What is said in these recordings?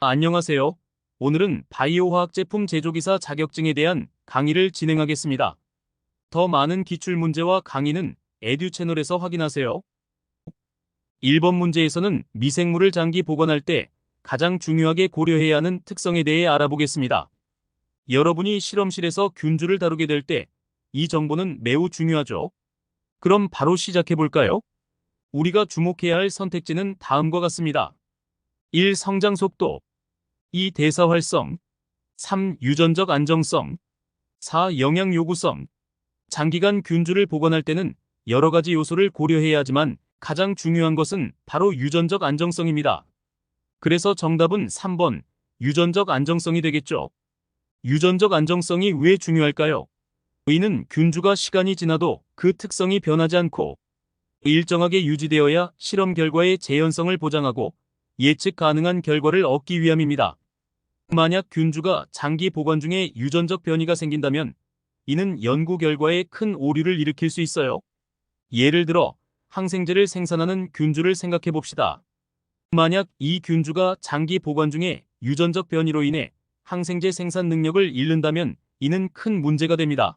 안녕하세요. 오늘은 바이오화학 제품 제조기사 자격증에 대한 강의를 진행하겠습니다. 더 많은 기출문제와 강의는 에듀 채널에서 확인하세요. 1번 문제에서는 미생물을 장기 보관할 때 가장 중요하게 고려해야 하는 특성에 대해 알아보겠습니다. 여러분이 실험실에서 균주를 다루게 될 때 이 정보는 매우 중요하죠. 그럼 바로 시작해 볼까요? 우리가 주목해야 할 선택지는 다음과 같습니다. 1. 성장 속도, 2. 대사 활성, 3. 유전적 안정성, 4. 영양 요구성. 장기간 균주를 보관할 때는 여러 가지 요소를 고려해야 하지만 가장 중요한 것은 바로 유전적 안정성입니다. 그래서 정답은 3번 유전적 안정성이 되겠죠. 유전적 안정성이 왜 중요할까요? 이는 균주가 시간이 지나도 그 특성이 변하지 않고 일정하게 유지되어야 실험 결과의 재현성을 보장하고 예측 가능한 결과를 얻기 위함입니다. 만약 균주가 장기 보관 중에 유전적 변이가 생긴다면 이는 연구 결과에 큰 오류를 일으킬 수 있어요. 예를 들어 항생제를 생산하는 균주를 생각해 봅시다. 만약 이 균주가 장기 보관 중에 유전적 변이로 인해 항생제 생산 능력을 잃는다면 이는 큰 문제가 됩니다.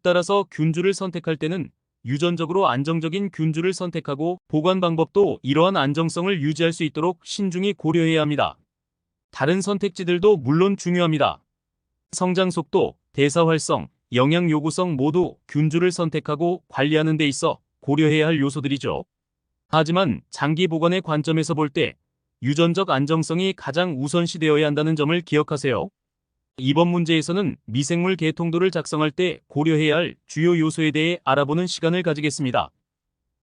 따라서 균주를 선택할 때는 유전적으로 안정적인 균주를 선택하고 보관 방법도 이러한 안정성을 유지할 수 있도록 신중히 고려해야 합니다. 다른 선택지들도 물론 중요합니다. 성장 속도, 대사 활성, 영양 요구성 모두 균주를 선택하고 관리하는 데 있어 고려해야 할 요소들이죠. 하지만 장기 보관의 관점에서 볼 때 유전적 안정성이 가장 우선시되어야 한다는 점을 기억하세요. 이번 문제에서는 미생물 개통도를 작성할 때 고려해야 할 주요 요소에 대해 알아보는 시간을 가지겠습니다.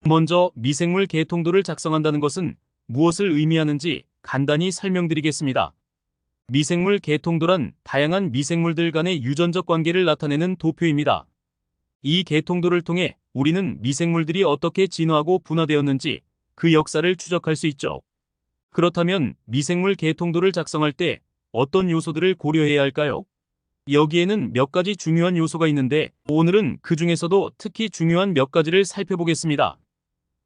먼저 미생물 개통도를 작성한다는 것은 무엇을 의미하는지 간단히 설명드리겠습니다. 미생물 개통도란 다양한 미생물들 간의 유전적 관계를 나타내는 도표입니다. 이 개통도를 통해 우리는 미생물들이 어떻게 진화하고 분화되었는지 그 역사를 추적할 수 있죠. 그렇다면 미생물 개통도를 작성할 때 어떤 요소들을 고려해야 할까요? 여기에는 몇 가지 중요한 요소가 있는데 오늘은 그 중에서도 특히 중요한 몇 가지를 살펴보겠습니다.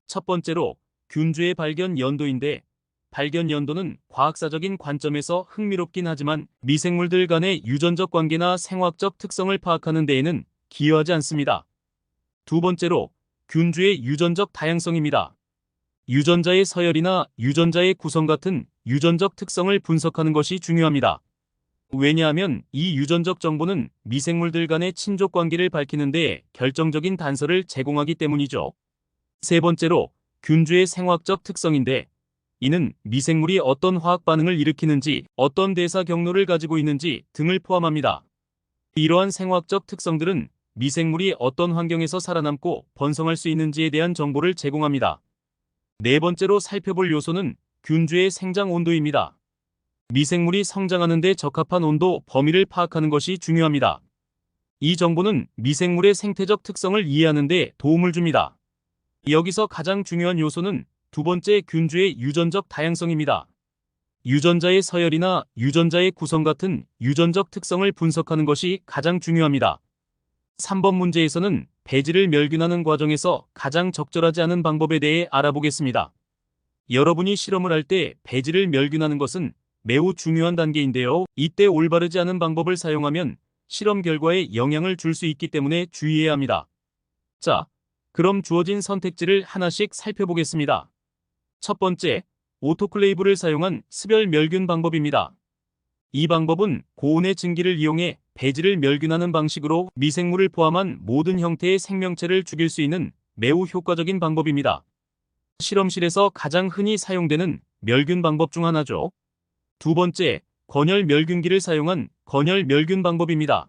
첫 번째로 균주의 발견 연도인데 발견 연도는 과학사적인 관점에서 흥미롭긴 하지만 미생물들 간의 유전적 관계나 생화학적 특성을 파악하는 데에는 기여하지 않습니다. 두 번째로 균주의 유전적 다양성입니다. 유전자의 서열이나 유전자의 구성 같은 유전적 특성을 분석하는 것이 중요합니다. 왜냐하면 이 유전적 정보는 미생물들 간의 친족 관계를 밝히는 데 결정적인 단서를 제공하기 때문이죠. 세 번째로 균주의 생화학적 특성인데 이는 미생물이 어떤 화학 반응을 일으키는지, 어떤 대사 경로를 가지고 있는지 등을 포함합니다. 이러한 생화학적 특성들은 미생물이 어떤 환경에서 살아남고 번성할 수 있는지에 대한 정보를 제공합니다. 네 번째로 살펴볼 요소는 균주의 생장 온도입니다. 미생물이 성장하는 데 적합한 온도 범위를 파악하는 것이 중요합니다. 이 정보는 미생물의 생태적 특성을 이해하는 데 도움을 줍니다. 여기서 가장 중요한 요소는 두 번째 균주의 유전적 다양성입니다. 유전자의 서열이나 유전자의 구성 같은 유전적 특성을 분석하는 것이 가장 중요합니다. 3번 문제에서는 배지를 멸균하는 과정에서 가장 적절하지 않은 방법에 대해 알아보겠습니다. 여러분이 실험을 할 때 배지를 멸균하는 것은 매우 중요한 단계인데요. 이때 올바르지 않은 방법을 사용하면 실험 결과에 영향을 줄 수 있기 때문에 주의해야 합니다. 자, 그럼 주어진 선택지를 하나씩 살펴보겠습니다. 첫 번째, 오토클레이브를 사용한 습열 멸균 방법입니다. 이 방법은 고온의 증기를 이용해 배지를 멸균하는 방식으로 미생물을 포함한 모든 형태의 생명체를 죽일 수 있는 매우 효과적인 방법입니다. 실험실에서 가장 흔히 사용되는 멸균 방법 중 하나죠. 두 번째, 건열 멸균기를 사용한 건열 멸균 방법입니다.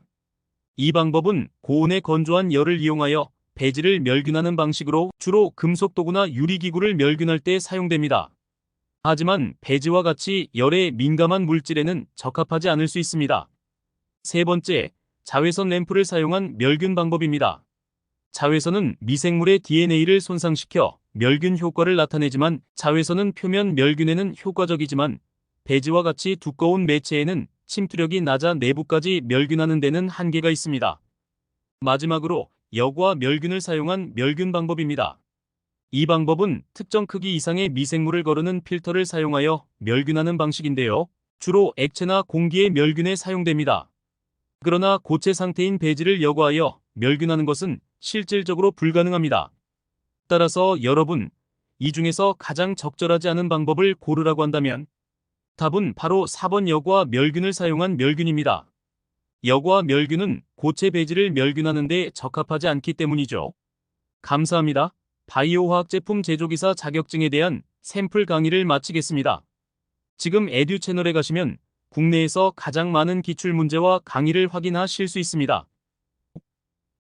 이 방법은 고온의 건조한 열을 이용하여 배지를 멸균하는 방식으로 주로 금속 도구나 유리기구를 멸균할 때 사용됩니다. 하지만 배지와 같이 열에 민감한 물질에는 적합하지 않을 수 있습니다. 세 번째, 자외선 램프를 사용한 멸균 방법입니다. 자외선은 미생물의 DNA를 손상시켜 멸균 효과를 나타내지만 자외선은 표면 멸균에는 효과적이지만 배지와 같이 두꺼운 매체에는 침투력이 낮아 내부까지 멸균하는 데는 한계가 있습니다. 마지막으로 여과 멸균을 사용한 멸균 방법입니다. 이 방법은 특정 크기 이상의 미생물을 거르는 필터를 사용하여 멸균하는 방식인데요. 주로 액체나 공기의 멸균에 사용됩니다. 그러나 고체 상태인 배지를 여과하여 멸균하는 것은 실질적으로 불가능합니다. 따라서 여러분, 이 중에서 가장 적절하지 않은 방법을 고르라고 한다면 답은 바로 4번 여과 멸균을 사용한 멸균입니다. 여과 멸균은 고체 배지를 멸균하는 데 적합하지 않기 때문이죠. 감사합니다. 바이오화학 제품 제조기사 자격증에 대한 샘플 강의를 마치겠습니다. 지금 에듀 채널에 가시면 국내에서 가장 많은 기출문제와 강의를 확인하실 수 있습니다.